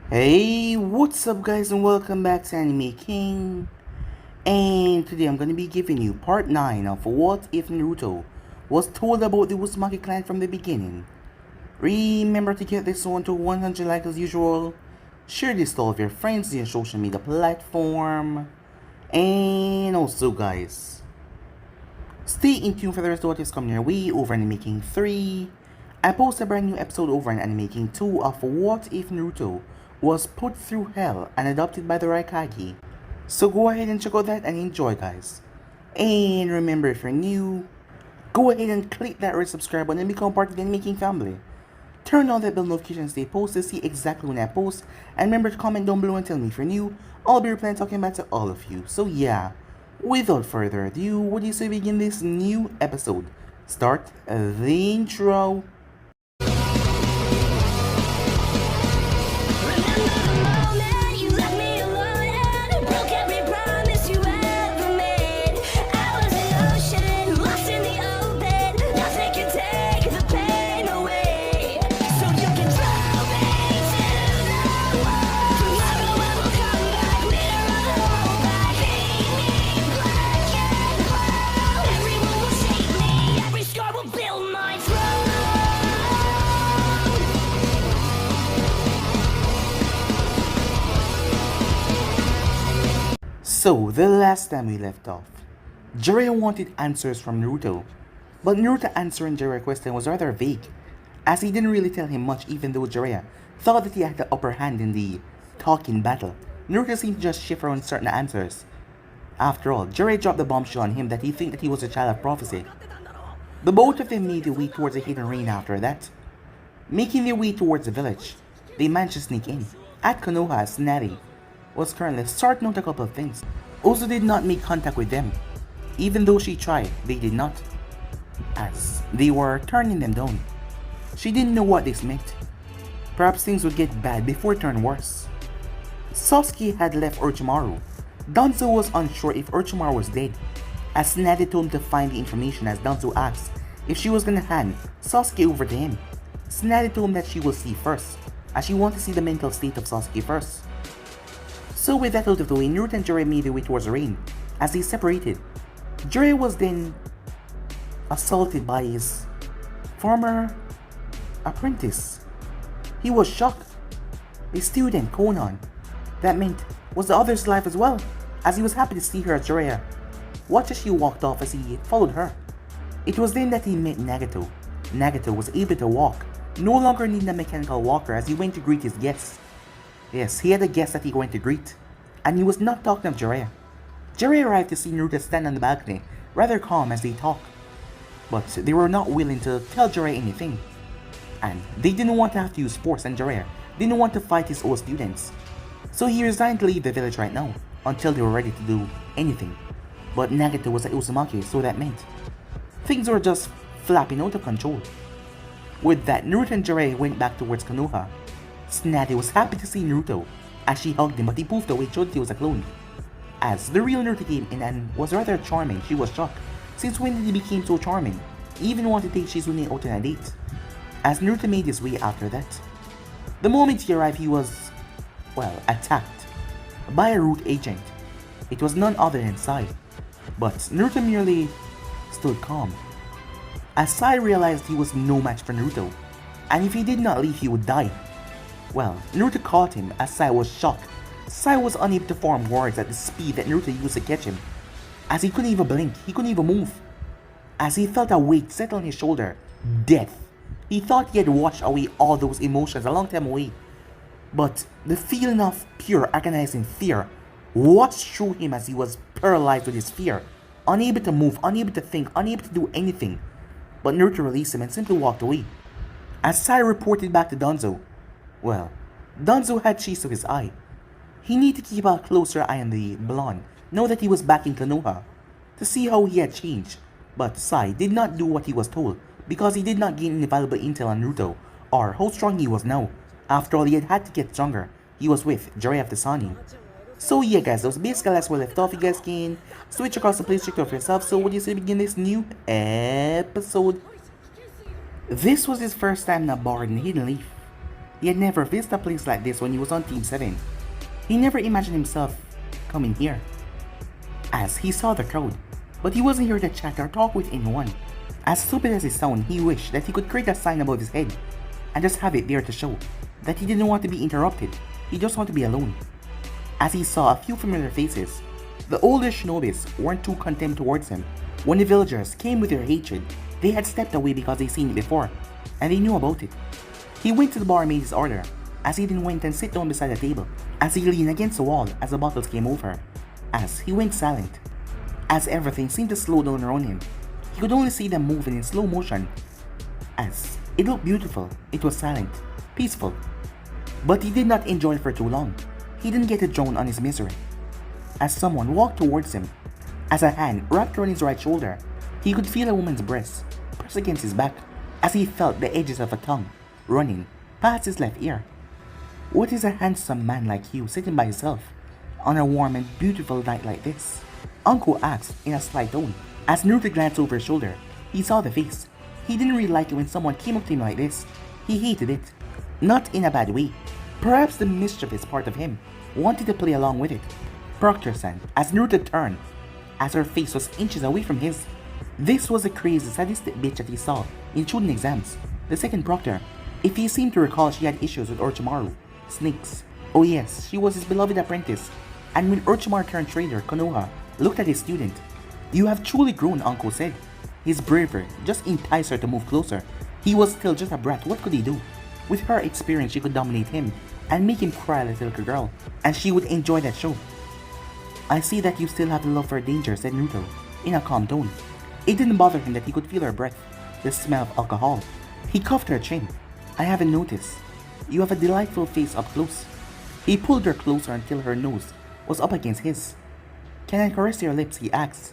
Hey, what's up guys and welcome back to Anime King. And today I'm going to be giving you part 9 of What If Naruto was told about the Uzumaki Clan from the beginning. Remember to get this one to 100 likes as usual. Share this to all of your friends on your social media platform. And also guys, stay in tune for the rest of what is coming your way over Anime King 3. I post a brand new episode over on Anime King 2 of What If Naruto was put through hell and adopted by the Raikage. So go ahead and check out that and enjoy guys. And remember, if you're new, go ahead and click that red subscribe button and become part of the Anime King family. Turn on that bell notifications they post to see exactly when I post, and remember to comment down below and tell me if you're new. I'll be replying talking back to all of you. So yeah, without further ado, what do you say we begin this new episode? Start the intro. So, the last time we left off, Jiraiya wanted answers from Naruto, but Naruto answering Jiraiya's question was rather vague, as he didn't really tell him much even though Jiraiya thought that he had the upper hand in the talking battle. Naruto seemed to just shift around certain answers. After all, Jiraiya dropped the bombshell on him that he think that he was a child of prophecy. The both of them made their way towards the hidden rain after that. Making their way towards the village, they managed to sneak in. At Konoha, Tsunade was currently sorting out a couple of things. Ozu did not make contact with them. Even though she tried, they did not, as they were turning them down. She didn't know what this meant. Perhaps things would get bad before it turned worse. Sasuke had left Orochimaru. Danzo was unsure if Orochimaru was dead, as Tsunade told him to find the information as Danzo asked if she was gonna hand Sasuke over to him. Tsunade told him that she will see first, as she wanted to see the mental state of Sasuke first. So with that out of the way, Naruto and Jiraiya made their way towards the rain, as they separated. Jiraiya was then assaulted by his former apprentice. He was shocked. A student, Konan, that meant was the other's life as well, as he was happy to see her as Jiraiya. Watch as she walked off as he followed her. It was then that he met Nagato. Nagato was able to walk, no longer needing a mechanical walker as he went to greet his guests. Yes, he had a guest that he went to greet, and he was not talking of Jiraiya. Jiraiya arrived to see Naruto stand on the balcony, rather calm as they talked. But they were not willing to tell Jiraiya anything. And they didn't want to have to use force, and Jiraiya didn't want to fight his old students. So he resigned to leave the village right now, until they were ready to do anything. But Nagato was at Uzumaki, so that meant things were just flapping out of control. With that, Naruto and Jiraiya went back towards Konoha. Tsunade was happy to see Naruto, as she hugged him, but he moved away, showed that he was a clone. As the real Naruto came in and was rather charming, she was shocked. Since when did he become so charming? He even wanted to take Shizune out on a date. As Naruto made his way after that. The moment he arrived, he was, well, attacked by a root agent. It was none other than Sai. But Naruto merely stood calm, as Sai realized he was no match for Naruto, and if he did not leave, he would die. Well, Naruto caught him as Sai was shocked. Sai was unable to form words at the speed that Naruto used to catch him, as he couldn't even blink, he couldn't even move. As he felt a weight settle on his shoulder, death. He thought he had washed away all those emotions a long time away, but the feeling of pure agonizing fear washed through him as he was paralyzed with his fear, unable to move, unable to think, unable to do anything. But Naruto released him and simply walked away. As Sai reported back to Danzo, well, Danzo had cheese to his eye. He needed to keep a closer eye on the blonde, now that he was back in Konoha, to see how he had changed. But Sai did not do what he was told, because he did not gain any valuable intel on Naruto, or how strong he was now. After all, he had to get stronger. He was with Jiraiya of the Sani. So yeah guys, that was basically that's where I left off. You guys can switch across the place, check it out for yourself. So what do you say begin this new episode? This was his first time not borrowing Hidden Leaf. He had never visited a place like this when he was on Team 7. He never imagined himself coming here. As he saw the crowd, but he wasn't here to chat or talk with anyone. As stupid as it sounded, he wished that he could create a sign above his head and just have it there to show that he didn't want to be interrupted, he just wanted to be alone. As he saw a few familiar faces, the older shinobis weren't too content towards him. When the villagers came with their hatred, they had stepped away because they seen it before, and they knew about it. He went to the bar and made his order, as he then went and sat down beside the table, as he leaned against the wall as the bottles came over, as he went silent. As everything seemed to slow down around him, he could only see them moving in slow motion. As it looked beautiful, it was silent, peaceful. But he did not enjoy it for too long. He didn't get to drown on his misery. As someone walked towards him, as a hand wrapped around his right shoulder, he could feel a woman's breast press against his back, as he felt the edges of a tongue running past his left ear. What is a handsome man like you sitting by himself on a warm and beautiful night like this? Uncle asked in a slight tone. As Naruto glanced over his shoulder, he saw the face. He didn't really like it when someone came up to him like this. He hated it. Not in a bad way. Perhaps the mischievous part of him wanted to play along with it. Proctor-san, as Naruto turned, as her face was inches away from his. This was the crazy sadistic bitch that he saw in student exams. The second proctor. If he seemed to recall, she had issues with Orochimaru. Snakes. Oh yes, she was his beloved apprentice. And when Orochimaru turned traitor, Konoha looked at his student. You have truly grown, Uncle said. His bravery just enticed her to move closer. He was still just a brat, what could he do? With her experience, she could dominate him and make him cry like a little girl, and she would enjoy that show. I see that you still have the love for danger, said Naruto, in a calm tone. It didn't bother him that he could feel her breath, the smell of alcohol. He cuffed her chin. I haven't noticed. You have a delightful face up close. He pulled her closer until her nose was up against his. Can I caress your lips? He asked.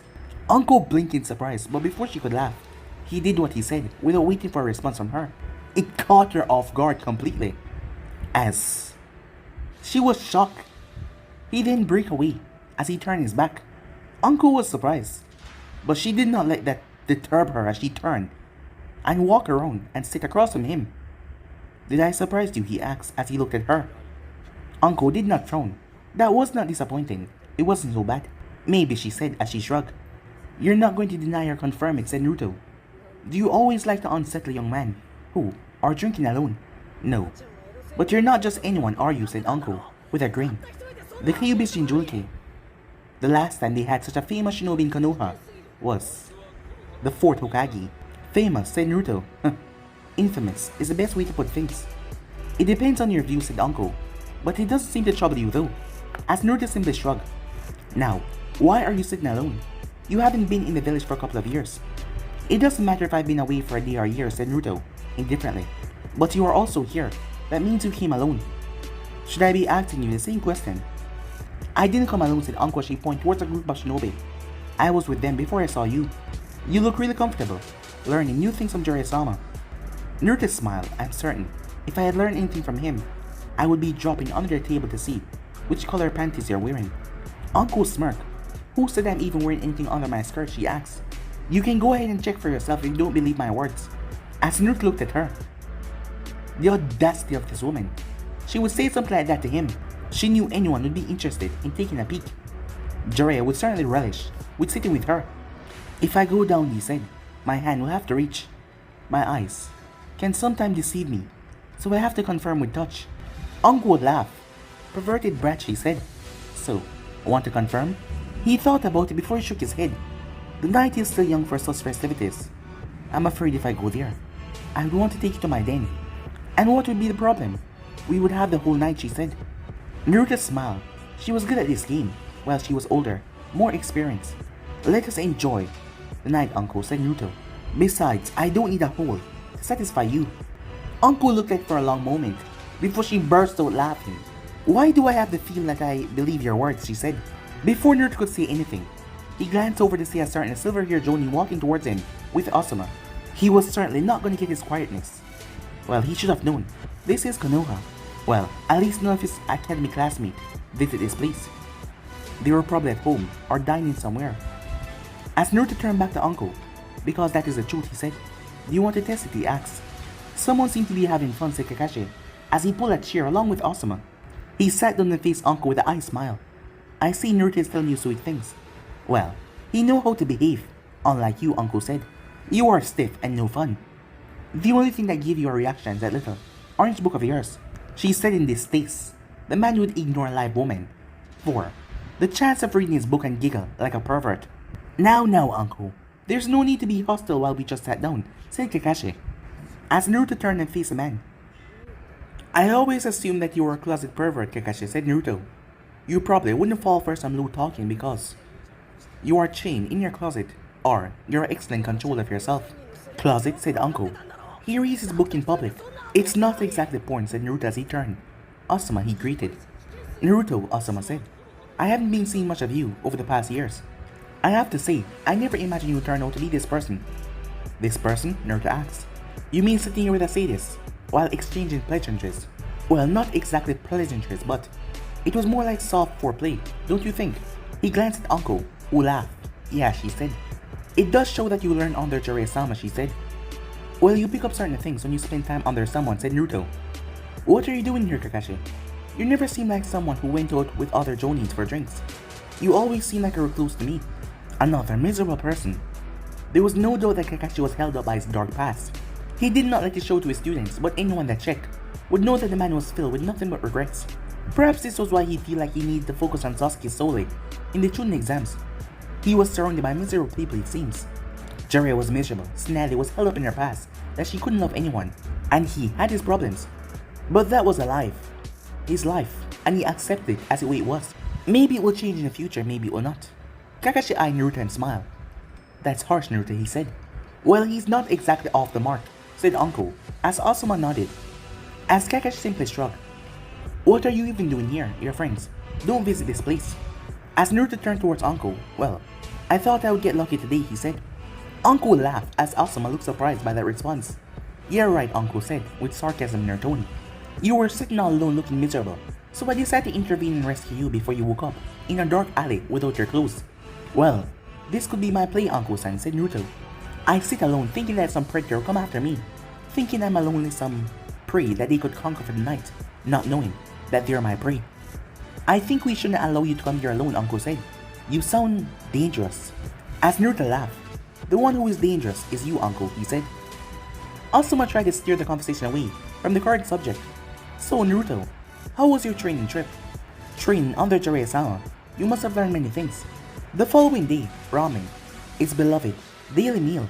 Uncle blinked in surprise, but before she could laugh, he did what he said without waiting for a response from her. It caught her off guard completely, as she was shocked. He then broke away as he turned his back. Uncle was surprised, but she did not let that deter her as she turned and walked around and sit across from him. Did I surprise you? He asked as he looked at her. Uncle did not frown. That was not disappointing. It wasn't so bad. Maybe, she said as she shrugged. You're not going to deny or confirm it, said Naruto. Do you always like to unsettle a young man who are drinking alone? No. But you're not just anyone, are you? Said Uncle with a grin. The Kyuubi's Jinchuriki. The last time they had such a famous shinobi in Konoha was the 4th Hokage. Famous, said Naruto. Infamous is the best way to put things. It depends on your view, said Uncle. But it doesn't seem to trouble you though. As Naruto simply shrugged. Now, why are you sitting alone? You haven't been in the village for a couple of years. It doesn't matter if I've been away for a day or a year, said Naruto, indifferently. But you are also here. That means you came alone. Should I be asking you the same question? I didn't come alone, said Uncle as she pointed towards a group of shinobi. I was with them before I saw you. You look really comfortable, learning new things from Jiraiya-sama. Naruto smiled. I'm certain, if I had learned anything from him, I would be dropping under the table to see which color panties you're wearing. Uncle smirked. Who said I'm even wearing anything under my skirt? She asked. You can go ahead and check for yourself if you don't believe my words. As Naruto looked at her. The audacity of this woman. She would say something like that to him. She knew anyone would be interested in taking a peek. Jiraiya would certainly relish with sitting with her. If I go down, he said, my hand will have to reach. My eyes can sometimes deceive me, so I have to confirm with touch. Uncle would laugh. Perverted brat, she said. So, want to confirm? He thought about it before he shook his head. The night is still young for such festivities. I'm afraid if I go there, I would want to take you to my den. And what would be the problem? We would have the whole night, she said. Naruto smiled. She was good at this game, while she was older, more experienced. Let us enjoy the night, Uncle, said Naruto. Besides, I don't need a hole to satisfy you. Uncle looked at her for a long moment, before she burst out laughing. Why do I have the feeling that I believe your words, she said. Before Naruto could say anything, he glanced over to see a certain silver-haired Jonin walking towards him with Asuma. He was certainly not going to get his quietness. Well, he should have known. This is Konoha. Well, at least none of his academy classmates visited this place. They were probably at home or dining somewhere. As Naruto turned back to Uncle, because that is the truth, he said. Do you want to test it? He asked. Someone seemed to be having fun, said Kakashi, as he pulled a chair along with Asuma. He sat down and faced Uncle with an eye smile. I see Naruto is telling you sweet things. Well, he know how to behave, unlike you, Uncle said. You are stiff and no fun. The only thing that gave you a reaction is that little orange book of yours, she said in distaste. The man would ignore a live woman. 4. The chance of reading his book and giggle like a pervert. Now, Uncle. There's no need to be hostile while we just sat down, said Kakashi, as Naruto turned and faced the man. I always assumed that you were a closet pervert, Kakashi, said Naruto. You probably wouldn't fall for some low talking because you are chained in your closet, or you're excellent control of yourself. Closet, said Uncle. He reads his book in public. It's not exactly porn, said Naruto as he turned. Asuma, he greeted. Naruto, Asuma said. I haven't been seeing much of you over the past years. I have to say, I never imagined you would turn out to be this person. This person? Naruto asked. You mean sitting here with a sadist, while exchanging pleasantries? Well, not exactly pleasantries, but it was more like soft foreplay, don't you think? He glanced at Uncle, who laughed. Yeah, she said. It does show that you learn under Jiraiya-sama, she said. Well, you pick up certain things when you spend time under someone, said Naruto. What are you doing here, Kakashi? You never seem like someone who went out with other jonins for drinks. You always seem like a recluse to me. Another miserable person. There was no doubt that Kakashi was held up by his dark past. He did not like to show to his students, but anyone that checked would know that the man was filled with nothing but regrets. Perhaps this was why he felt like he needed to focus on Sasuke solely in the Chunin exams. He was surrounded by miserable people, it seems. Jiraiya was miserable. Tsunade was held up in her past that she couldn't love anyone, and he had his problems. But that was his life, and he accepted it as the way it was. Maybe it will change in the future, maybe it will not. Kakashi eyed Naruto and smiled. That's harsh, Naruto, he said. Well, he's not exactly off the mark, said Uncle, as Asuma nodded. As Kakashi simply shrugged. What are you even doing here, your friends? Don't visit this place. As Naruto turned towards Uncle, well, I thought I would get lucky today, he said. Uncle laughed as Asuma looked surprised by that response. You're right, Uncle said, with sarcasm in her tone. You were sitting all alone looking miserable, so I decided to intervene and rescue you before you woke up, in a dark alley without your clothes. Well, this could be my play, Uncle-san, said Naruto. I sit alone thinking that some predator will come after me, thinking I'm a lonely some prey that they could conquer for the night, not knowing that they're my prey. I think we shouldn't allow you to come here alone, Uncle said. You sound dangerous. As Naruto laughed, the one who is dangerous is you, Uncle, he said. Asuma tried to steer the conversation away from the current subject. So Naruto, how was your training trip? Training under Jiraiya-sama, you must have learned many things. The following day, Ramen, its beloved daily meal.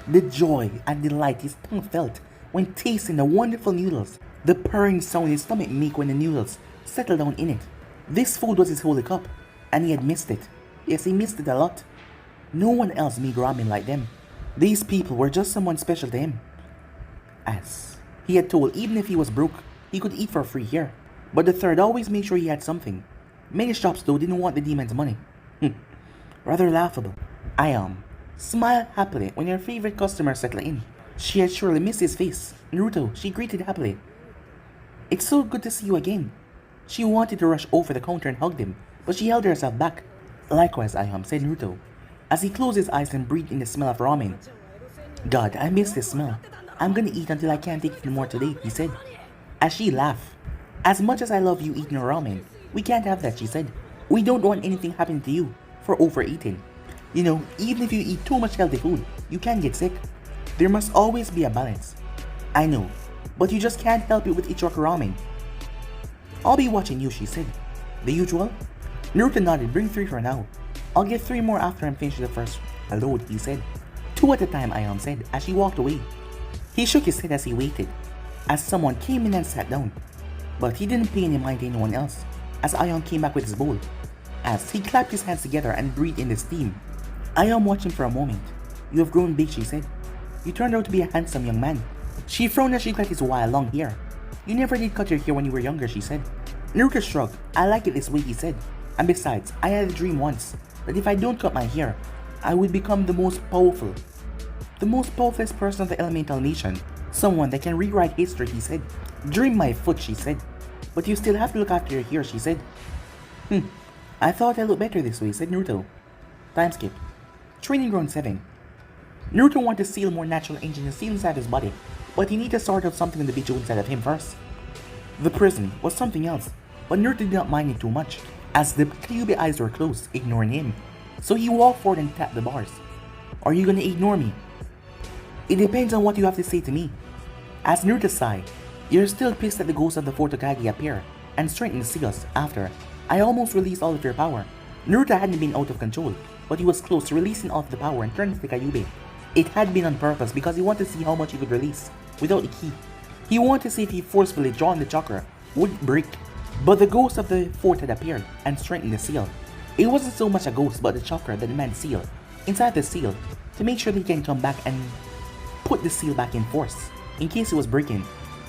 The joy and delight his tongue felt when tasting the wonderful noodles. The purring sound his stomach made when the noodles settled down in it. This food was his holy cup, and he had missed it. Yes, he missed it a lot. No one else made ramen like them. These people were just someone special to him. As he had told, even if he was broke, he could eat for free here. But the third always made sure he had something. Many shops though didn't want the demon's money. Rather laughable. Smiled happily when her favorite customer settled in. She had surely missed his face. Naruto, she greeted happily. It's so good to see you again. She wanted to rush over the counter and hug him, but she held herself back. Likewise, said Naruto, as he closed his eyes and breathed in the smell of ramen. God, I miss this smell. I'm gonna eat until I can't take it anymore today, he said. As she laughed. As much as I love you eating your ramen, we can't have that, she said. We don't want anything happening to you for overeating. You know, even if you eat too much healthy food, you can get sick. There must always be a balance. I know, but you just can't help it with Ichiraku ramen. I'll be watching you, she said. The usual? Naruto nodded. Bring 3 for now. I'll get 3 more after I'm finished with the first load, he said. 2 at a time, said, as she walked away. He shook his head as he waited, as someone came in and sat down. But he didn't pay any mind to anyone else, as Aion came back with his bowl. As he clapped his hands together and breathed in the steam. Aion watched him for a moment. You have grown big, she said. You turned out to be a handsome young man. She frowned as she cut his wild long hair. You never did cut your hair when you were younger, she said. Naruto shrugged. I like it this way, he said. And besides, I had a dream once that if I don't cut my hair, I would become the most powerful person of the elemental nation. Someone that can rewrite history, he said. Dream my foot, she said. But you still have to look after your hair, she said. I thought I looked better this way, said Naruto. Time skip. Training ground 7. Naruto wanted to seal more natural engine and seal inside his body, but he needed to sort out something individual inside of him first. The prison was something else, but Naruto did not mind it too much, as the Kyuubi eyes were closed, ignoring him. So he walked forward and tapped the bars. Are you gonna ignore me? It depends on what you have to say to me. As Naruto sighed, you're still pissed that the ghost of the fourth Hokage appeared and strengthened the seals after I almost released all of your power. Naruto hadn't been out of control, but he was close to releasing all of the power and turning to the Kyuubi. It had been on purpose because he wanted to see how much he could release without the key. He wanted to see if he forcefully drawn the chakra would break. But the ghost of the fort had appeared and strengthened the seal. It wasn't so much a ghost but the chakra that demanded seal inside the seal to make sure that he can come back and put the seal back in force in case it was breaking.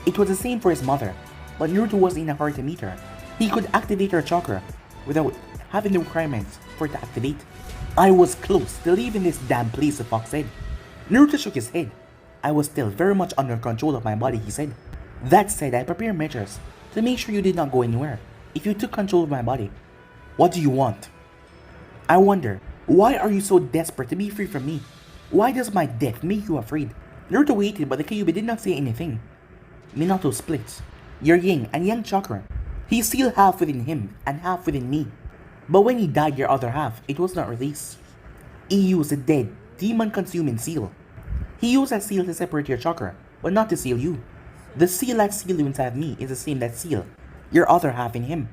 It was the same for his mother, but Naruto wasn't in a hurry to meet her. He could activate her chakra without having the requirements for it to activate. I was close to leaving this damn place, the fox said. Naruto shook his head. I was still very much under control of my body, he said. That said, I prepared measures to make sure you did not go anywhere if you took control of my body. What do you want? I wonder, why are you so desperate to be free from me? Why does my death make you afraid? Naruto waited, but the Kyuubi did not say anything. Minato splits. Your yin and yang chakra. He's still half within him and half within me. But when he died your other half, it was not released. He used a dead, demon-consuming seal. He used that seal to separate your chakra, but not to seal you. The seal that sealed you inside me is the same that sealed your other half in him.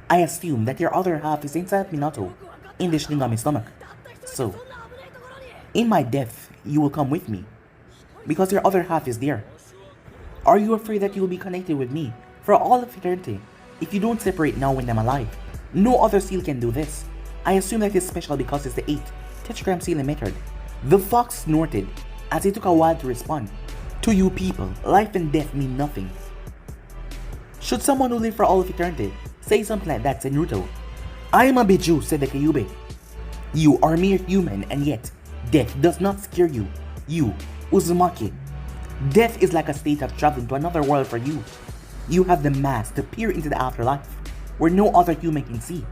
I assume that your other half is inside Minato, in the Shinigami stomach. So, in my death, you will come with me, because your other half is there. Are you afraid that you will be connected with me for all of eternity if you don't separate now when I'm alive? No other seal can do this. I assume that it's special because it's the 8th tetragram sealing method. The fox snorted as it took a while to respond. To you people, life and death mean nothing. Should someone who lived for all of eternity say something like that, said Naruto. I am a Biju, said the Kyuubi. You are mere human, and yet death does not scare you. You, Uzumaki. Death is like a state of traveling to another world for you. You have the mass to peer into the afterlife, where no other human can see.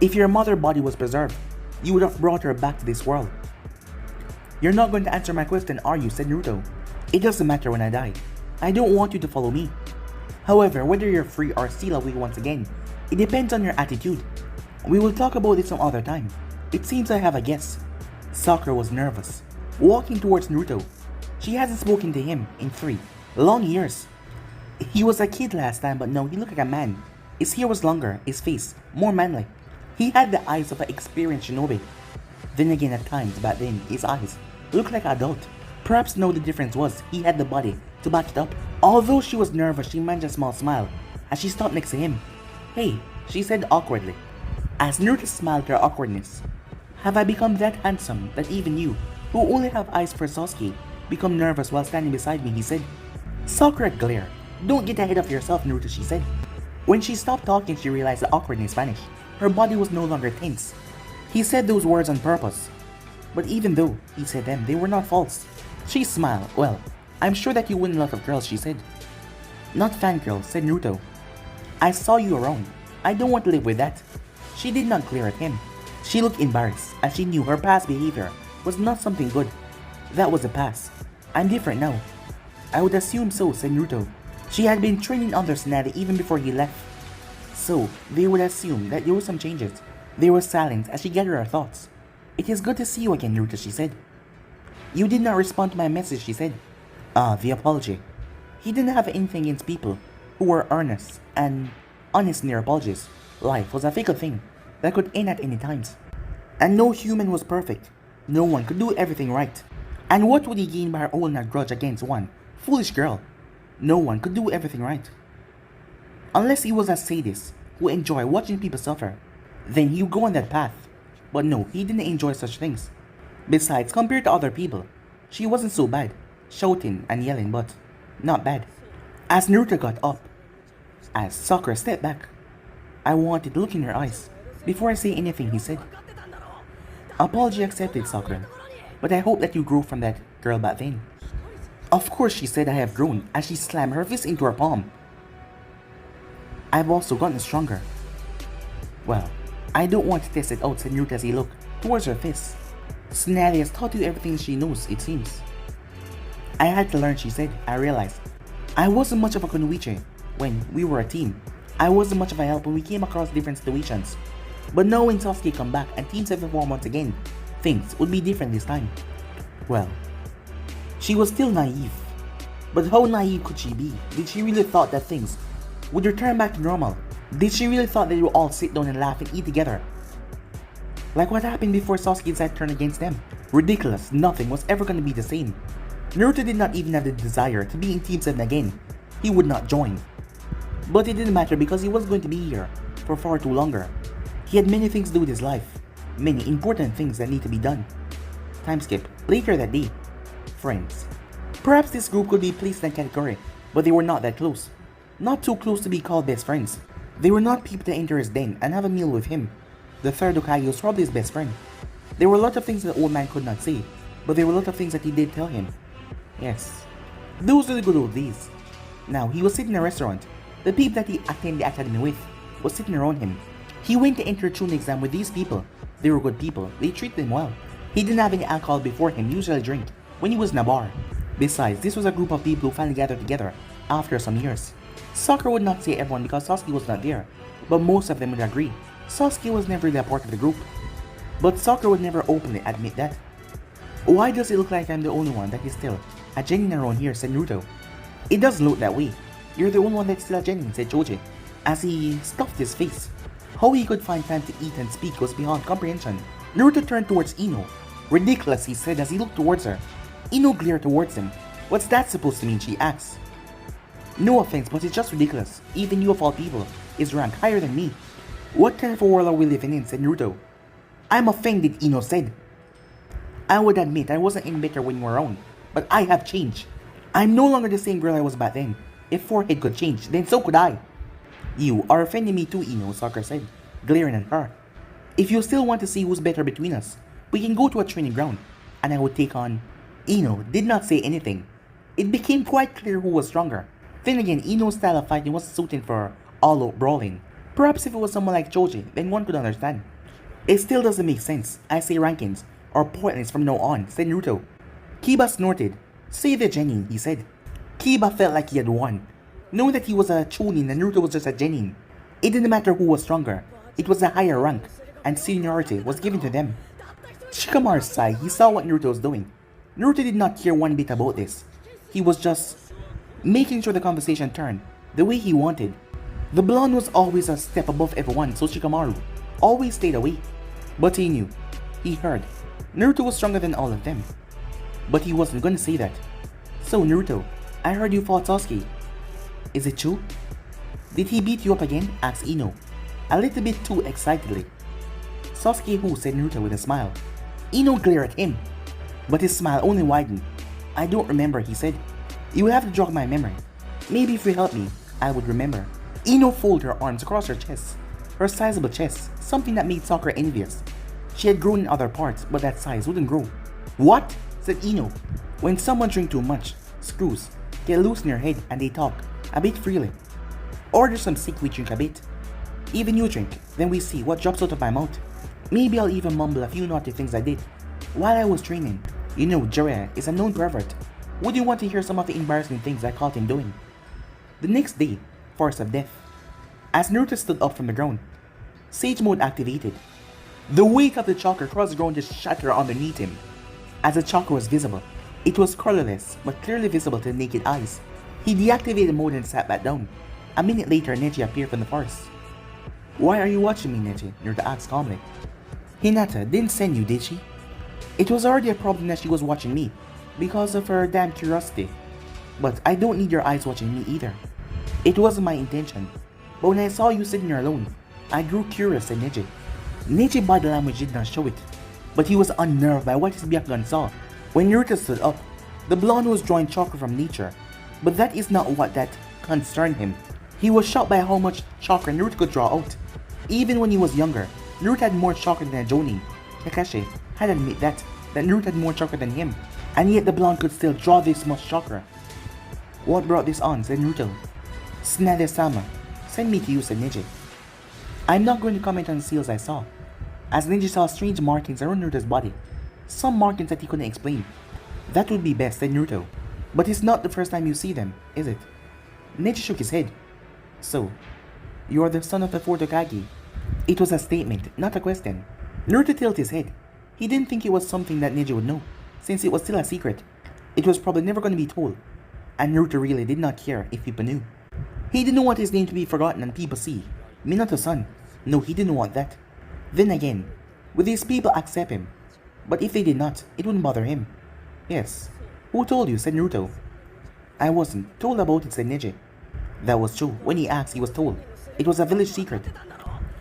If your mother body was preserved, you would have brought her back to this world. You're not going to answer my question, are you, said Naruto. It doesn't matter when I die. I don't want you to follow me. However, whether you're free or still away once again, it depends on your attitude. We will talk about it some other time. It seems I have a guess. Sakura was nervous, walking towards Naruto. She hasn't spoken to him in 3 long years. He was a kid last time, but now he looked like a man. His hair was longer, his face more manly. He had the eyes of an experienced shinobi. Then again, at times back then, his eyes looked like an adult. Perhaps now the difference was he had the body to back it up. Although she was nervous, she managed a small smile as she stopped next to him. Hey, she said awkwardly. As Naruto smiled at her awkwardness. Have I become that handsome that even you, who only have eyes for Sasuke, become nervous while standing beside me, he said. Sakura glared. Don't get ahead of yourself, Naruto, she said. When she stopped talking, she realized the awkwardness vanished. Her body was no longer tense. He said those words on purpose. But even though he said them, they were not false. She smiled. Well, I'm sure that you win a lot of girls, she said. Not fangirls, said Naruto. I saw you around. I don't want to live with that. She did not glare at him. She looked embarrassed as she knew her past behavior was not something good. That was the past. I'm different now. I would assume so, said Naruto. She had been training under Tsunade even before he left. So, they would assume that there were some changes. They were silent as she gathered her thoughts. It is good to see you again, Naruto, she said. You did not respond to my message, she said. The apology. He didn't have anything against people who were earnest and honest in their apologies. Life was a fickle thing that could end at any times. And no human was perfect. No one could do everything right. And what would he gain by holding a grudge against one foolish girl? No one could do everything right. Unless he was a sadist who enjoyed watching people suffer, then he would go on that path. But no, he didn't enjoy such things. Besides, compared to other people, she wasn't so bad, shouting and yelling, but not bad. As Naruto got up, as Sakura stepped back, I wanted to look in her eyes before I say anything, he said. Apology accepted, Sakura, but I hope that you grew from that girl back then. Of course, she said, I have grown, as she slammed her fist into her palm. I've also gotten stronger. Well, I don't want to test it out, said Naruto as he looked towards her fist. Tsunade has taught you everything she knows, it seems. I had to learn, she said. I realized I wasn't much of a kunoichi. when we were a team. I wasn't much of a help when we came across different situations. But knowing Sasuke come back and Team 7 form once again, things would be different this time. Well, she was still naive. But how naive could she be? Did she really thought that things would return back to normal? Did she really thought they would all sit down and laugh and eat together? Like what happened before Sasuke decided to turn against them? Ridiculous, nothing was ever going to be the same. Naruto did not even have the desire to be in Team 7 again. He would not join. But it didn't matter because he was going to be here for far too longer. He had many things to do with his life. Many important things that need to be done. Time skip. Later that day. Friends. Perhaps this group could be placed in a category, but they were not that close. Not too close to be called best friends. They were not people to enter his den and have a meal with him. The third Hokage was probably his best friend. There were a lot of things that the old man could not say, but there were a lot of things that he did tell him. Yes. Those were the good old days. Now, he was sitting in a restaurant. The people that he attended the academy with was sitting around him. He went to enter a Chunin exam with these people. They were good people. They treated him well. He didn't have any alcohol before him, usually drink, when he was in a bar. Besides, this was a group of people who finally gathered together after some years. Sakura would not say everyone because Sasuke was not there, but most of them would agree. Sasuke was never really a part of the group. But Sakura would never openly admit that. Why does it look like I'm the only one that is still a genin around here, said Naruto. It doesn't look that way. You're the only one that's still a genin, said Choji, as he stuffed his face. How he could find time to eat and speak was beyond comprehension. Naruto turned towards Ino. Ridiculous, he said as he looked towards her. Ino glared towards him. What's that supposed to mean, she asked. No offense, but it's just ridiculous. Even you of all people is ranked higher than me. What kind of a world are we living in, said Naruto. I'm offended, Ino said. I would admit I wasn't any better when you were around, but I have changed. I'm no longer the same girl I was back then. If forehead could change, then so could I. You are offending me too, Ino, Sakura said, glaring at her. If you still want to see who's better between us, we can go to a training ground, and I would take on... Ino did not say anything. It became quite clear who was stronger. Then again, Ino's style of fighting wasn't suited for all-out brawling. Perhaps if it was someone like Choji, then one could understand. It still doesn't make sense. I say rankings are pointless from now on, said Naruto. Kiba snorted. Say the genin, he said. Kiba felt like he had won. Knowing that he was a Chunin and Naruto was just a genin, it didn't matter who was stronger. It was a higher rank, and seniority was given to them. Shikamaru sighed. He saw what Naruto was doing. Naruto did not care one bit about this. He was just making sure the conversation turned the way he wanted. The blonde was always a step above everyone, so Shikamaru always stayed away. But he knew. He heard. Naruto was stronger than all of them. But he wasn't gonna say that. So Naruto, I heard you fought Sasuke. Is it true? Did he beat you up again? Asked Ino, a little bit too excitedly. Sasuke who? Said Naruto with a smile. Ino glared at him, but his smile only widened. I don't remember, he said. You will have to jog my memory. Maybe if you help me, I would remember. Ino folded her arms across her chest. Her sizable chest, something that made Sakura envious. She had grown in other parts, but that size wouldn't grow. What? Said Ino. When someone drinks too much, screws get loose in your head and they talk a bit freely. Order some sick, we drink a bit. Even you drink, then we see what drops out of my mouth. Maybe I'll even mumble a few naughty things I did while I was training. You know, Jiraiya is a known pervert. Would you want to hear some of the embarrassing things I caught him doing? The next day, Force of Death. As Naruto stood up from the ground, Sage Mode activated. The weight of the chakra across the ground just shattered underneath him. As the chakra was visible, it was colorless but clearly visible to the naked eyes. He deactivated mode and sat back down. A minute later, Neji appeared from the forest. Why are you watching me, Neji? Naruto asked calmly. Hinata didn't send you, did she? It was already a problem that she was watching me, because of her damn curiosity. But I don't need your eyes watching me either. It wasn't my intention, but when I saw you sitting there alone, I grew curious, said Neji. Neji's body language did not show it, but he was unnerved by what his Byakugan saw. When Naruto stood up, the blonde was drawing chakra from nature, but that is not what that concerned him. He was shocked by how much chakra Naruto could draw out. Even when he was younger, Naruto had more chakra than a Jonin. Kakashi had admitted that Naruto had more chakra than him, and yet the blonde could still draw this much chakra. What brought this on? Said Naruto. Tsunade-sama, send me to you, said Neji. I'm not going to comment on the seals I saw, as Neji saw strange markings around Naruto's body. Some markings that he couldn't explain. That would be best, said Naruto. But it's not the first time you see them, is it? Neji shook his head. So, you are the son of the fourth Hokage? It was a statement, not a question. Naruto tilted his head. He didn't think it was something that Neji would know, since it was still a secret. It was probably never going to be told, and Naruto really did not care if people knew. He didn't want his name to be forgotten and people see. Minato-san. No, he didn't want that. Then again, would these people accept him? But if they did not, it wouldn't bother him. Yes. Who told you? Said Naruto. I wasn't. Told about it, said Neji. That was true. When he asked, he was told. It was a village secret.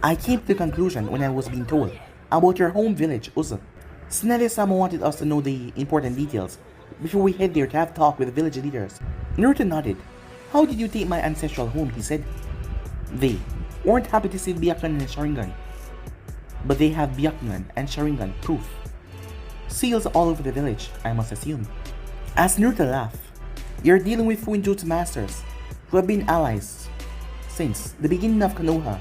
I came to the conclusion when I was being told about your home village, Uzu. Tsunade-sama wanted us to know the important details before we head there to have talk with the village leaders. Naruto nodded. How did you take my ancestral home? He said. They weren't happy to see Byakugan and Sharingan, but they have Byakugan and Sharingan proof. Seals all over the village, I must assume. As Naruto laughed, you're dealing with Fuinjutsu masters who have been allies since the beginning of Konoha.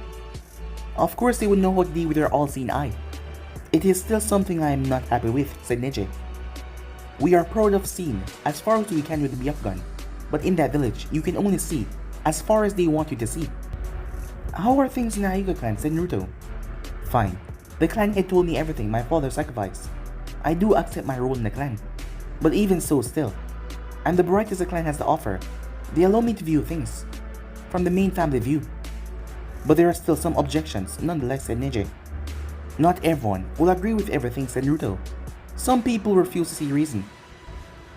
Of course they would know how to deal with their all-seeing eye. It is still something I am not happy with, said Neji. We are proud of seeing as far as we can with the Byakugan, but in that village you can only see as far as they want you to see. How are things in the Hyuga clan? Said Naruto. Fine. The clan head told me everything my father sacrificed. I do accept my role in the clan, but even so still, I'm the brightest the clan has to offer. They allow me to view things from the main family view. But there are still some objections, nonetheless, said Neji. Not everyone will agree with everything, said Naruto. Some people refuse to see reason.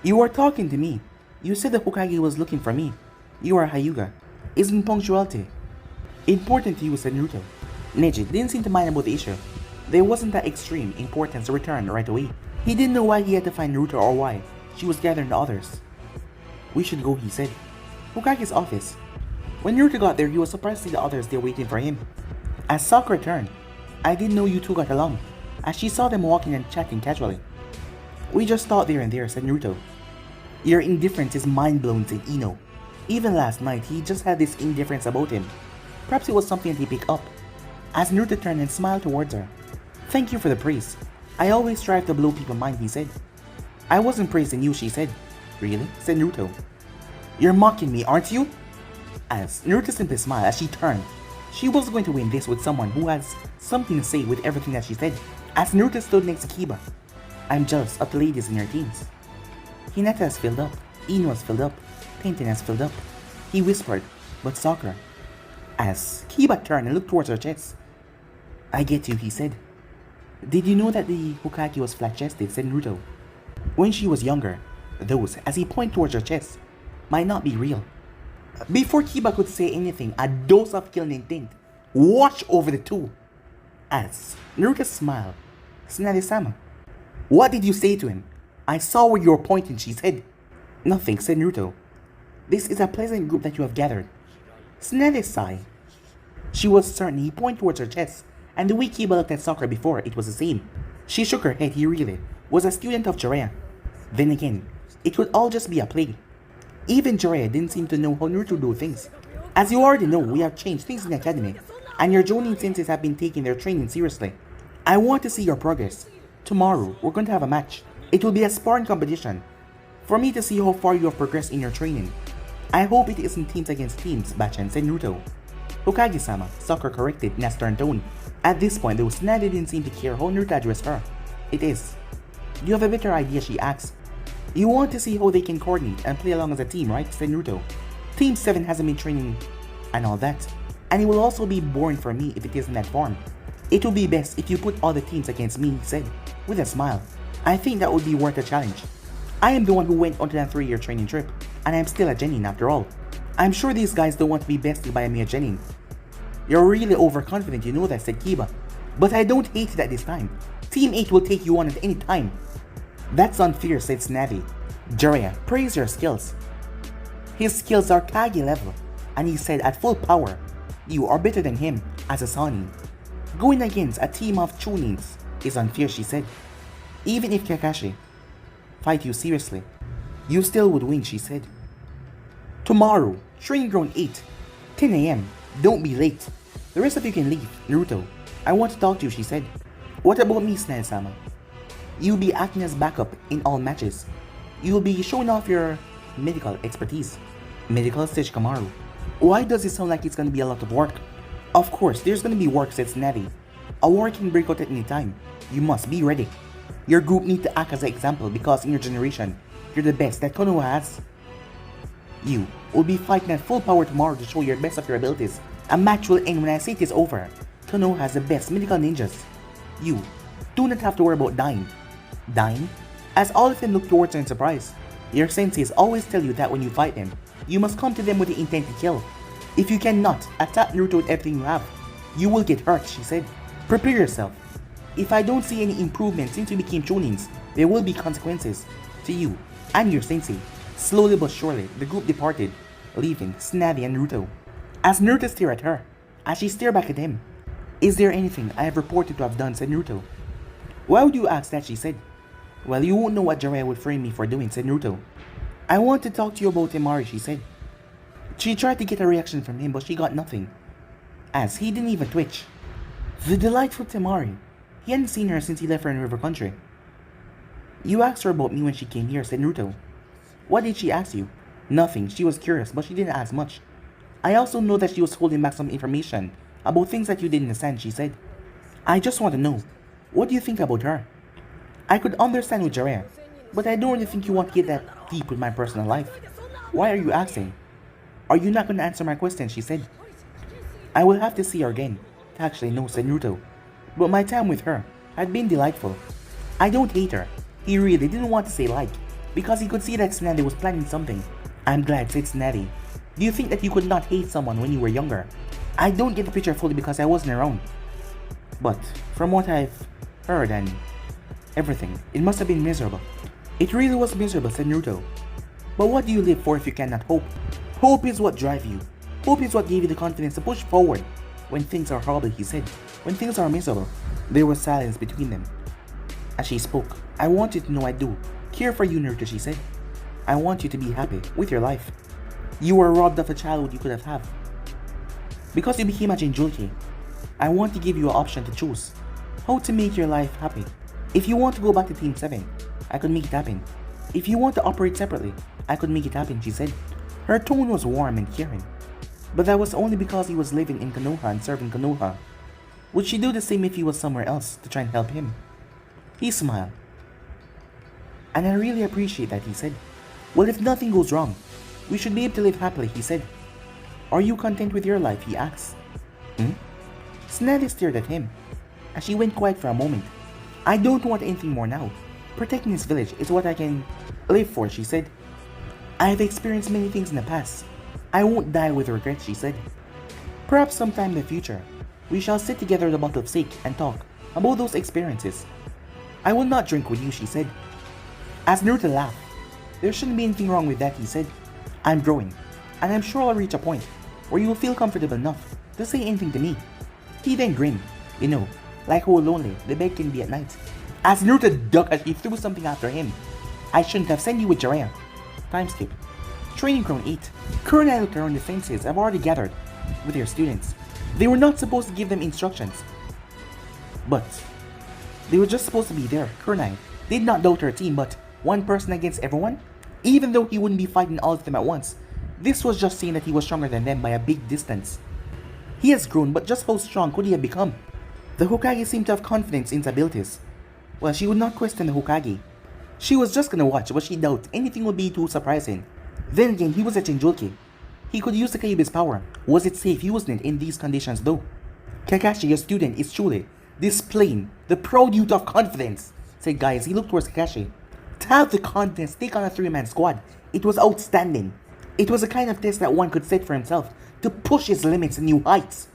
You are talking to me. You said the Hokage was looking for me. You are Hyuga. Isn't punctuality important to you, said Naruto. Neji didn't seem to mind about the issue. There wasn't that extreme importance to return right away. He didn't know why he had to find Naruto or why she was gathering the others. We should go, he said. Hokage's office. When Naruto got there, he was surprised to see the others there waiting for him. As Sakura returned, I didn't know you two got along, as she saw them walking and chatting casually. We just thought there and there, said Naruto. Your indifference is mind-blowing, said Ino. Even last night, he just had this indifference about him. Perhaps it was something that he picked up. As Naruto turned and smiled towards her. Thank you for the praise. I always strive to blow people's mind, he said. I wasn't praising you, she said. Really? Said Naruto. You're mocking me, aren't you? As Naruto simply smiled as she turned. She was going to win this with someone who has something to say with everything that she said. As Naruto stood next to Kiba. I'm jealous of the ladies in your teams. Hinata has filled up. Ino has filled up. Tenten has filled up. He whispered, but Sakura. As Kiba turned and looked towards her chest. I get you, he said. Did you know that the Hokage was flat-chested, said Naruto. When she was younger, those, as he pointed towards her chest, might not be real. Before Kiba could say anything, a dose of killing intent washed over the two. As Naruto smiled, Tsunade-sama. What did you say to him? I saw where you were pointing, she said. Nothing, said Naruto. This is a pleasant group that you have gathered. Tsunade sighed. She was certain he pointed towards her chest, and the way Kiba looked at Sakura before, it was the same. She shook her head. He really was a student of Jiraiya. Then again, it could all just be a play. Even Jiraiya didn't seem to know how Naruto do things. As you already know, we have changed things in the academy, and your Jonin senses have been taking their training seriously. I want to see your progress. Tomorrow, we're going to have a match. It will be a sparring competition, for me to see how far you have progressed in your training. I hope it isn't teams against teams, Bachan, said Naruto. Hokage-sama, Sakura corrected in a stern tone. At this point, though, Tsunade didn't seem to care how Naruto addressed her. It is. Do you have a better idea, she asked. You want to see how they can coordinate and play along as a team, right? Said Naruto. Team 7 hasn't been training and all that. And it will also be boring for me if it is in that form. It will be best if you put all the teams against me, he said, with a smile. I think that would be worth a challenge. I am the one who went on that 3-year training trip, and I am still a genin after all. I'm sure these guys don't want to be bested by a mere genin. You're really overconfident, you know that, said Kiba. But I don't hate it at this time. Team 8 will take you on at any time. That's unfair, said Tsunade. Jiraiya, praise your skills. His skills are Kage level, and he said at full power, you are better than him as a Sanin. Going against a team of Chunins is unfair, she said. Even if Kakashi fight you seriously, you still would win, she said. Tomorrow, training ground 8, 10 AM, don't be late. The rest of you can leave, Naruto. I want to talk to you, she said. What about me, Tsunade-sama? You'll be acting as backup in all matches. You'll be showing off your medical expertise. Medical, said Shikamaru. Why does it sound like it's gonna be a lot of work? Of course, there's gonna be work, said Tsunade. A war can break out at any time. You must be ready. Your group need to act as an example because in your generation, you're the best that Konoha has. You will be fighting at full power tomorrow to show your best of your abilities. A match will end when I say it is over. Konoha has the best medical ninjas. You do not have to worry about dying. Dying? As all of them look towards her in surprise. Your senseis always tell you that when you fight them, you must come to them with the intent to kill. If you cannot attack Naruto with everything you have, you will get hurt, she said. Prepare yourself. If I don't see any improvement since you became chonins, there will be consequences to you and your sensei. Slowly but surely, the group departed, leaving Tsunade and Naruto. As Naruto stared at her, as she stared back at him, is there anything I have reported to have done, said Naruto. Why would you ask that, she said. Well, you won't know what Jiraiya would frame me for doing, said Naruto. I want to talk to you about Temari, she said. She tried to get a reaction from him, but she got nothing, as he didn't even twitch. The delightful Temari. He hadn't seen her since he left her in River Country. You asked her about me when she came here, said Naruto. What did she ask you? Nothing, she was curious, but she didn't ask much. I also know that she was holding back some information about things that you didn't understand, she said. I just want to know, what do you think about her? I could understand with Jiraiya, but I don't really think you want to get that deep with my personal life. Why are you asking? Are you not going to answer my question, she said. I will have to see her again. Actually, no, said Naruto. But my time with her had been delightful. I don't hate her. He really didn't want to say like, because he could see that Tsunade was planning something. I'm glad, said Tsunade. Do you think that you could not hate someone when you were younger? I don't get the picture fully because I wasn't around. But from what I've heard and everything, it must have been miserable. It really was miserable, said Naruto. But what do you live for if you cannot hope? Hope is what drives you. Hope is what gave you the confidence to push forward. When things are horrible, he said. When things are miserable. There was silence between them. As she spoke, I want you to know I do care for you, Naruto, she said. I want you to be happy with your life. You were robbed of a childhood you could have had. Because you became a Jinchuriki, I want to give you an option to choose how to make your life happy. If you want to go back to Team 7, I could make it happen. If you want to operate separately, I could make it happen, she said. Her tone was warm and caring. But that was only because he was living in Konoha and serving Konoha. Would she do the same if he was somewhere else to try and help him? He smiled. And I really appreciate that, he said. Well, if nothing goes wrong, we should be able to live happily, he said. Are you content with your life, he asked. Tsunade stared at him, as she went quiet for a moment. I don't want anything more now. Protecting this village is what I can live for, she said. I have experienced many things in the past. I won't die with regret, she said. Perhaps sometime in the future, we shall sit together at a bottle of sake and talk about those experiences. I will not drink with you, she said. As Naruto laughed, there shouldn't be anything wrong with that, he said. I'm growing, and I'm sure I'll reach a point where you will feel comfortable enough to say anything to me. He then grinned, like how lonely the bed can be at night. As Naruto ducked as he threw something after him. I shouldn't have sent you with Jiraiya. Time skip. Training Ground 8. Kurama looked around the fences have already gathered with their students. They were not supposed to give them instructions, but they were just supposed to be there. Kurama did not doubt her team, but one person against everyone? Even though he wouldn't be fighting all of them at once, this was just saying that he was stronger than them by a big distance. He has grown, but just how strong could he have become? The Hokage seemed to have confidence in his abilities. Well, she would not question the Hokage. She was just gonna watch, but she doubted anything would be too surprising. Then again, he was a Jinchuriki. He could use the Kyuubi's power. Was it safe using it in these conditions though? Kakashi, your student, is truly displaying the proud youth of confidence, said Guy as he looked towards Kakashi. To have the confidence take on a 3-man squad, it was outstanding. It was a kind of test that one could set for himself to push his limits to new heights.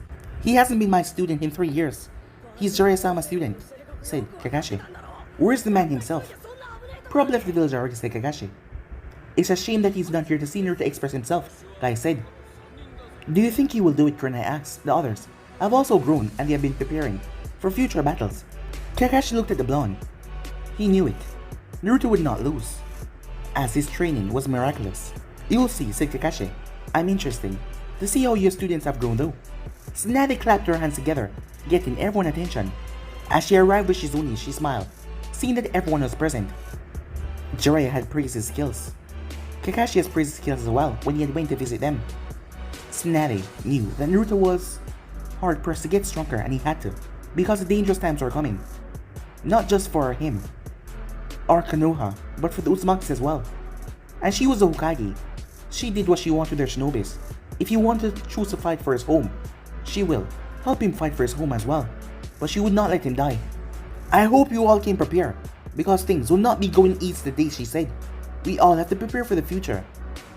He hasn't been my student in 3 years. He's Jiraiya-sama's student, said Kakashi. Where's the man himself? Probably left the village already, said Kakashi. It's a shame that he's not here to see Naruto express himself, Guy said. Do you think he will do it, Kurama asked. The others have also grown and they have been preparing for future battles. Kakashi looked at the blonde. He knew it. Naruto would not lose, as his training was miraculous. You'll see, said Kakashi. I'm interested to see how your students have grown though. Tsunade clapped her hands together, getting everyone's attention. As she arrived with Shizune, she smiled, seeing that everyone was present. Jiraiya had praised his skills. Kakashi has praised his skills as well when he had went to visit them. Tsunade knew that Naruto was hard pressed to get stronger, and he had to, because the dangerous times were coming. Not just for him or Konoha, but for the Uzumakis as well. And she was the Hokage. She did what she wanted with their shinobis. If he wanted to choose to fight for his home, she will help him fight for his home as well. But she would not let him die. I hope you all can prepare, because things will not be going easy today, she said. We all have to prepare for the future.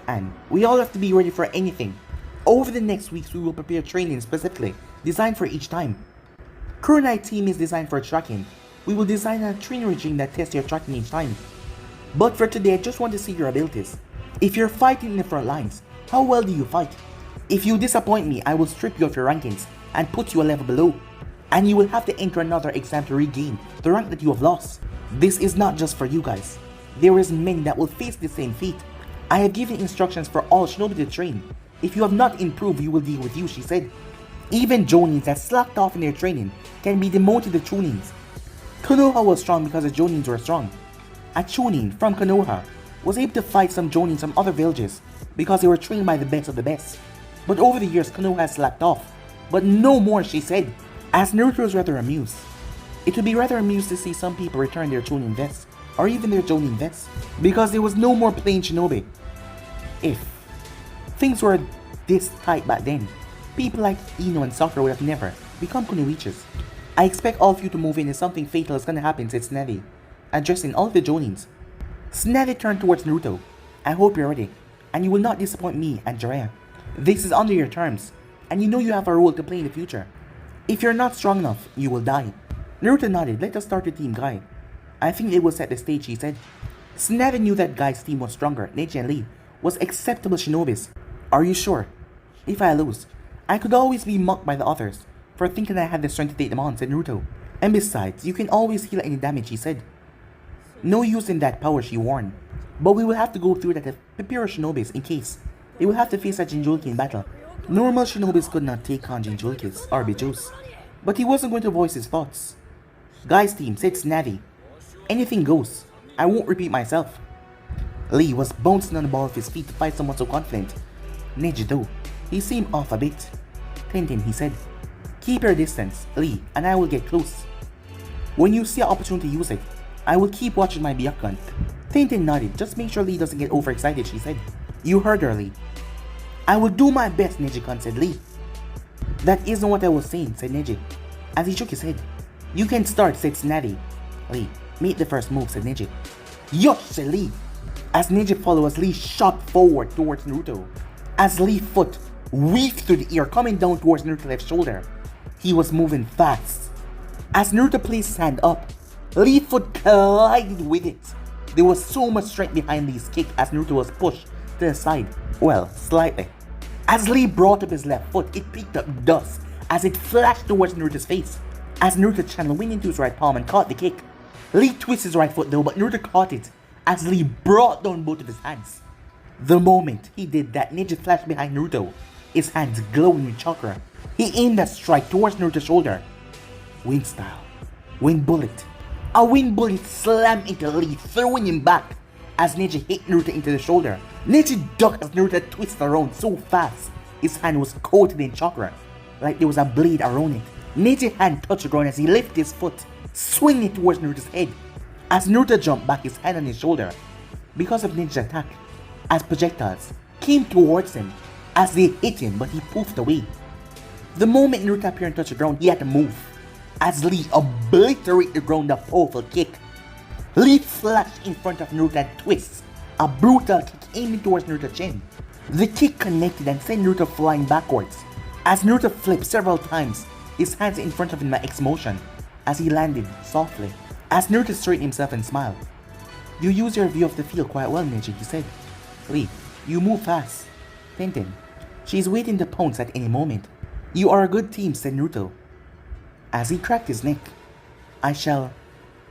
And we all have to be ready for anything. Over the next weeks, we will prepare training specifically, designed for each time. Kurama team is designed for tracking. We will design a training regime that tests your tracking each time. But for today, I just want to see your abilities. If you're fighting in the front lines, how well do you fight? If you disappoint me, I will strip you of your rankings and put you a level below. And you will have to enter another exam to regain the rank that you have lost. This is not just for you guys. There is many that will face the same fate. I have given instructions for all shinobi to train. If you have not improved, we will deal with you, she said. Even jonins that slacked off in their training can be demoted to chunins. Konoha was strong because the jonins were strong. A chunin from Konoha was able to fight some jonins from other villages because they were trained by the best of the best. But over the years, Konoha has slacked off. But no more, she said, as Naruto was rather amused. It would be rather amused to see some people return their chunin vests, or even their jonin vests, because there was no more plain shinobi. If things were this tight back then, people like Ino and Sakura would have never become kunoichis. I expect all of you to move in as something fatal is gonna happen, said Tsunade, addressing all of the jonins. Tsunade turned towards Naruto. I hope you're ready, and you will not disappoint me and Jiraiya. This is under your terms, and you know you have a role to play in the future. If you're not strong enough, you will die. Naruto nodded. Let us start the team, Guy. I think it will set the stage, he said. Tsunade knew that Guy's team was stronger. Neji and Lee was acceptable shinobis. Are you sure? If I lose, I could always be mocked by the others for thinking I had the strength to take them on, said Naruto. And besides, you can always heal any damage, he said. No use in that power, she warned. But we will have to go through that to prepare shinobis in case they will have to face a Jinchuriki in battle. Normal shinobis could not take on Jinchurikis or Bijus, but he wasn't going to voice his thoughts. Guy's team said Tsunade. Anything goes. I won't repeat myself. Lee was bouncing on the ball of his feet to fight someone so confident. Neji though, he seemed off a bit. Tenten, he said. Keep your distance, Lee, and I will get close. When you see an opportunity to use it, I will keep watching my Byakugan. Tenten nodded. Just make sure Lee doesn't get overexcited, she said. You heard her, Lee. I will do my best, Neji-kun, said Lee. That isn't what I was saying, said Neji, as he shook his head. You can start, said Tsunade. Lee, make the first move, said Neji. Yosh, said Lee. As Neji followed as Lee shot forward towards Naruto. As Lee's foot weaved through the air, coming down towards Naruto's left shoulder. He was moving fast. As Naruto placed his hand up, Lee's foot collided with it. There was so much strength behind Lee's kick as Naruto was pushed to the side. Well, slightly. As Lee brought up his left foot, it picked up dust as it flashed towards Naruto's face. As Naruto channeled wind into his right palm and caught the kick. Lee twisted his right foot though, but Naruto caught it as Lee brought down both of his hands. The moment he did that, Neji flashed behind Naruto, his hands glowing with chakra. He aimed a strike towards Naruto's shoulder. Wind style. Wind bullet. A wind bullet slammed into Lee, throwing him back as Neji hit Naruto into the shoulder. Neji ducked as Naruto twisted around so fast, his hand was coated in chakra, like there was a blade around it. Neji's hand touched the ground as he lifted his foot, swinging it towards Naruto's head. As Naruto jumped back, his hand on his shoulder, because of Neji's attack, as projectiles came towards him as they hit him, but he poofed away. The moment Naruto appeared and touched the ground, he had to move, as Lee obliterated the ground with a powerful kick. Lee flashed in front of Naruto and twists, a brutal kick aiming towards Naruto's chin. The kick connected and sent Naruto flying backwards, as Naruto flipped several times, his hands in front of him in X motion, as he landed softly. As Naruto straightened himself and smiled. You use your view of the field quite well, Neji, he said. Lee, you move fast. Tenten, she's waiting to pounce at any moment. You are a good team, said Naruto, as he cracked his neck. I shall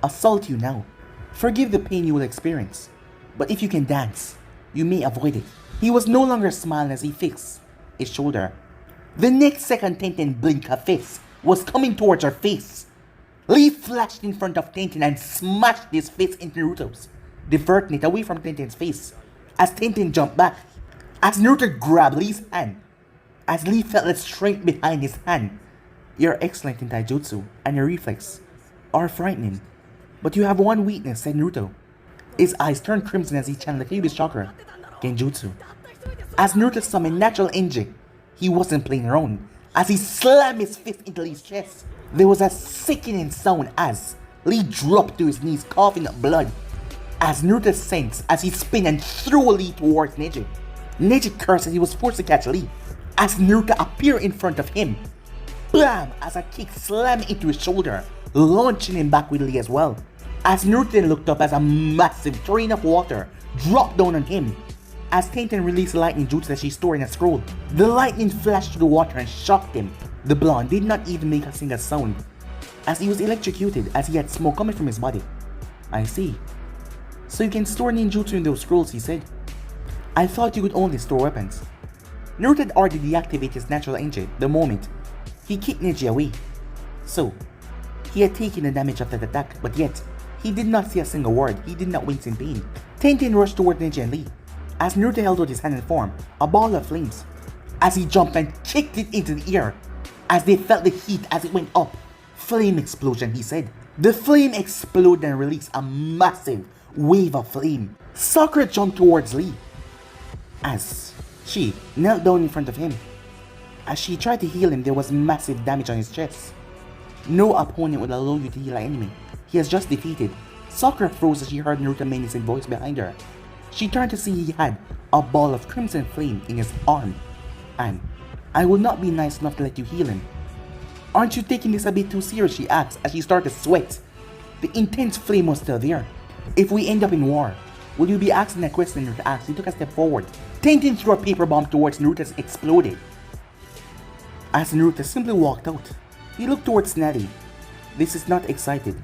assault you now. Forgive the pain you will experience, but if you can dance, you may avoid it. He was no longer smiling as he fixed his shoulder. The next second, Tenten blinked her face was coming towards her face. Lee flashed in front of Tenten and smashed his face into Naruto's, diverting it away from Tenten's face as Tenten jumped back. As Naruto grabbed Lee's hand as Lee felt the strength behind his hand. "You're excellent in taijutsu, and your reflex are frightening. But you have one weakness," said Naruto. His eyes turned crimson as he channeled the previous chakra, Genjutsu. As Naruto summoned natural energy, he wasn't playing around. As he slammed his fist into Lee's chest, there was a sickening sound as Lee dropped to his knees, coughing up blood. As Naruto sensed as he spun and threw Lee towards Neji. Neji cursed as he was forced to catch Lee. As Naruto appeared in front of him, blam! As a kick slammed into his shoulder, launching him back with Lee as well. As Naruto looked up as a massive train of water dropped down on him. As Tenten released lightning jutsu that she stored in a scroll, the lightning flashed through the water and shocked him. The blonde did not even make a single sound, as he was electrocuted as he had smoke coming from his body. "I see. So you can store ninjutsu in those scrolls," he said. "I thought you could only store weapons." Naruto had already deactivated his natural energy the moment he kicked Neji away. So, he had taken the damage of that attack, but yet, he did not say a single word. He did not wince in pain. Tenten rushed toward Neji and Lee, as Naruto held out his hand and formed a ball of flames, as he jumped and kicked it into the air, as they felt the heat as it went up. "Flame explosion," he said. The flame exploded and released a massive wave of flame. Sakura jumped towards Lee, as she knelt down in front of him. As she tried to heal him, there was massive damage on his chest. No opponent would allow you to heal an enemy he has just defeated. Sakura froze as she heard Naruto's menacing voice behind her. She turned to see he had a ball of crimson flame in his arm. "And I will not be nice enough to let you heal him." "Aren't you taking this a bit too serious?" she asked as she started to sweat. The intense flame was still there. "If we end up in war, will you be asking a question?" Naruto asked. He took a step forward. Tenten threw a paper bomb towards Naruto as it exploded. As Naruto simply walked out, he looked towards Tsunade. "This is not excited.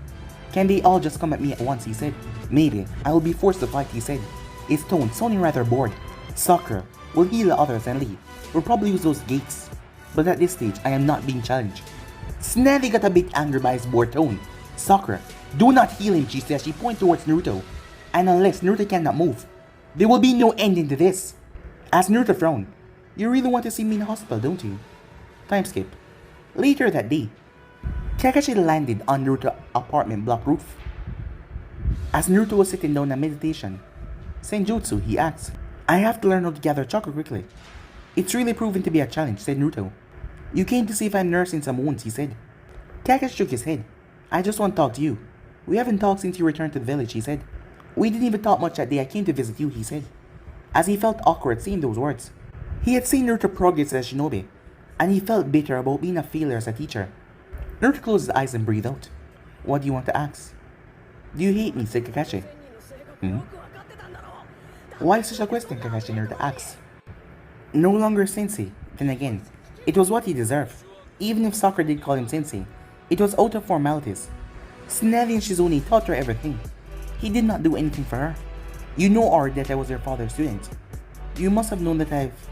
Can they all just come at me at once?" he said. "Maybe I will be forced to fight," he said, his tone sounding rather bored. "Sakura will heal the others and leave. We'll probably use those gates. But at this stage, I am not being challenged." Tsunade got a bit angry by his bored tone. "Sakura, do not heal him," she said. She pointed towards Naruto. "And unless Naruto cannot move, there will be no ending to this." As Naruto frowned, "You really want to see me in the hospital, don't you?" Time skip. Later that day, Kakashi landed on Naruto's apartment block roof. As Naruto was sitting down in meditation, "Senjutsu," he asked. "I have to learn how to gather chakra quickly." "It's really proven to be a challenge," said Naruto. "You came to see if I'm nursing some wounds," he said. Kakashi shook his head. "I just want to talk to you. We haven't talked since you returned to the village," he said. "We didn't even talk much that day I came to visit you," he said, as he felt awkward saying those words. He had seen Naruto progress as a shinobi, and he felt bitter about being a failure as a teacher. Naruto closed his eyes and breathed out. "What do you want to ask?" "Do you hate me?" said Kakashi. "Why such a question?" Kakashi Naruto asked. "No longer sensei. Then again, it was what he deserved. Even if Sakura did call him sensei, it was out of formalities. Tsunade and Shizune taught her everything. He did not do anything for her. You know already that I was your father's student. You must have known that I've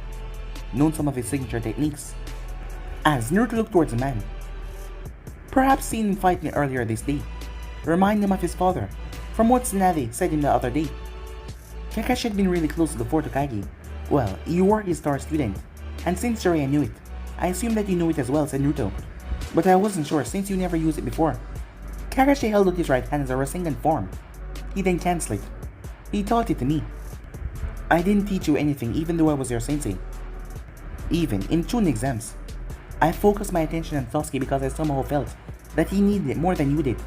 known some of his signature techniques." As Naruto looked towards the man, perhaps seeing him fighting earlier this day, remind him of his father, from what Tsunade said him the other day. Kakashi had been really close to the Fourth Hokage. "Well, you were his star student, and since Jiraiya knew it, I assume that you know it as well," said Naruto. "But I wasn't sure since you never used it before." Kakashi held out his right hand as a Rasengan form. He then cancelled it. "He taught it to me. I didn't teach you anything even though I was your sensei. Even in Chunin exams, I focused my attention on Sasuke because I somehow felt that he needed it more than you did.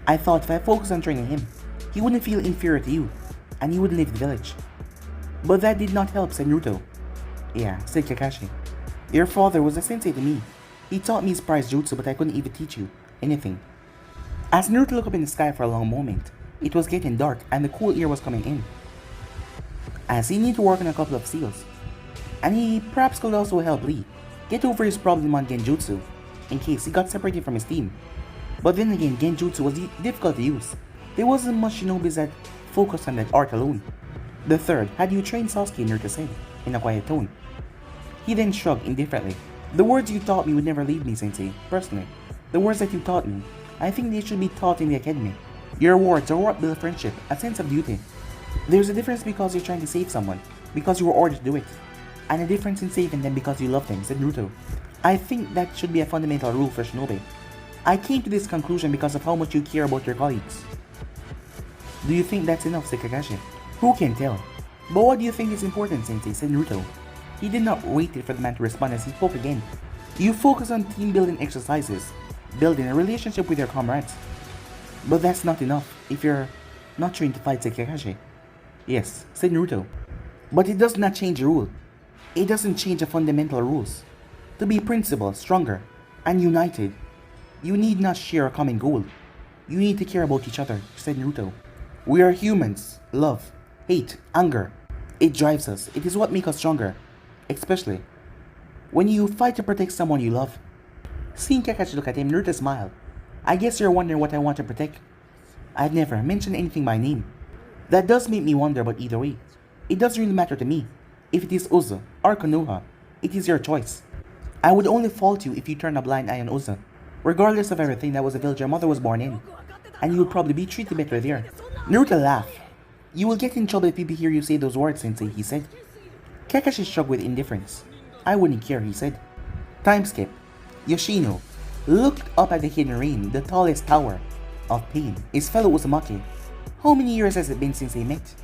I thought if I focused on training him, he wouldn't feel inferior to you, and he wouldn't leave the village. But that did not help," said Naruto. "Yeah," said Kakashi. "Your father was a sensei to me. He taught me his prize jutsu, but I couldn't even teach you anything." As Naruto looked up in the sky for a long moment, it was getting dark and the cool air was coming in. As he needed to work on a couple of seals, and he perhaps could also help Lee get over his problem on Genjutsu, in case he got separated from his team. But then again, Genjutsu was difficult to use. There wasn't much shinobis that focused on that art alone. "The third, had you trained Sasuke?" Naruto said, in a quiet tone. He then shrugged indifferently. "The words you taught me would never leave me, sensei. Personally, the words that you taught me, I think they should be taught in the academy. Your words are what build friendship, a sense of duty. There's a difference because you're trying to save someone, because you were ordered to do it. and a difference in saving them because you love them, said Naruto. I think that should be a fundamental rule for shinobi. I came to this conclusion because of how much you care about your colleagues. Do you think that's enough, said Kakashi. Who can tell? But what do you think is important, Sensei, said Naruto. He did not wait for the man to respond as he spoke again. You focus on team building exercises, building a relationship with your comrades. But that's not enough if you're not trained to fight, said Kakashi. Yes, said Naruto. But it does not change the rule. It doesn't change the fundamental rules. To be principled, stronger, and united, you need not share a common goal. You need to care about each other, said Naruto. We are humans. Love, hate, anger. It drives us. It is what makes us stronger. Especially when you fight to protect someone you love. Seeing Kakashi look at him, Naruto smiled. I guess you're wondering what I want to protect. I've never mentioned anything by name. That does make me wonder, but either way, it doesn't really matter to me. If it is Uzu or Konoha, it is your choice. I would only fault you if you turn a blind eye on Uzu. Regardless of everything, that was the village your mother was born in, and you would probably be treated better there. Naruto laughed. You will get in trouble if people hear you say those words, Sensei, he said. Kakashi shrugged with indifference. I wouldn't care, he said. Time skip. Yoshino looked up at the hidden rain, the tallest tower of pain, his fellow Uzumaki. How many years has it been since they met?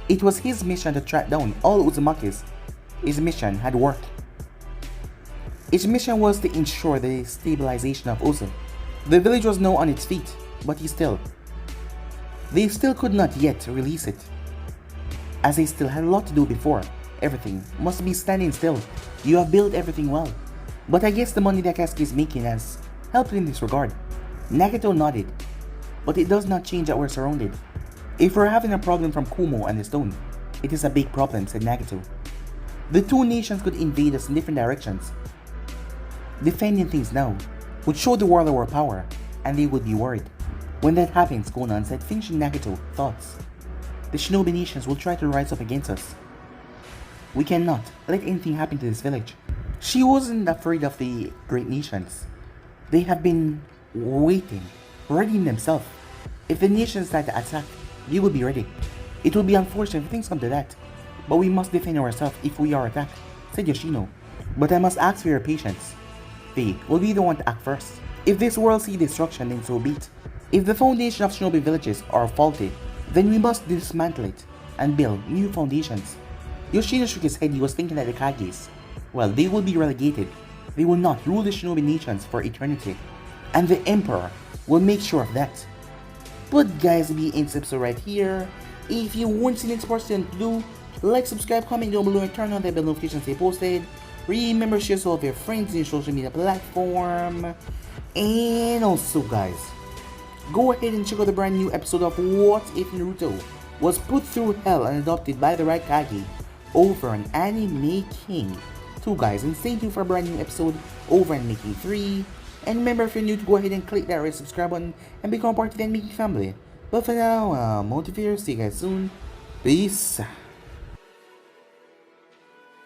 It was his mission to track down all Uzumakis. His mission had worked. His mission was to ensure the stabilization of Uzu. The village was now on its feet, but they still could not yet release it. As they still had a lot to do before everything must be standing still. You have built everything well. But I guess the money that Kasuke is making has helped in this regard. Nagato nodded. But it does not change that we're surrounded. If we're having a problem from Kumo and the stone, it is a big problem, said Nagato. The two nations could invade us in different directions. Defending things now would show the world our power, and they would be worried. When that happens, Konan said, finishing Nagato thoughts. The shinobi nations will try to rise up against us. We cannot let anything happen to this village. She wasn't afraid of the great nations. They have been waiting, readying themselves. If the nations start to attack, we will be ready. It will be unfortunate if things come to that, but we must defend ourselves if we are attacked, said Yoshino. But I must ask for your patience. They will be the one to act first. If this world sees destruction, then so be it. If the foundation of shinobi villages are faulty, then we must dismantle it and build new foundations. Yoshino shook his head. He was thinking that the Kages, well, they will be relegated. They will not rule the shinobi nations for eternity. And the Emperor will make sure of that. But guys, we end this episode right here. If you want to see next part, then do like, subscribe, comment down below, and turn on the bell notifications they posted. Remember, share this with your friends in your social media platform. And also, guys, go ahead and check out the brand new episode of What If Naruto was put through hell and adopted by the right Kage over on Anime King 2, guys. And stay tuned for a brand new episode over on Making 3. And remember, if you're new, to go ahead and click that red subscribe button and become part of the Making family. But for now, motivate, see you guys soon. Peace.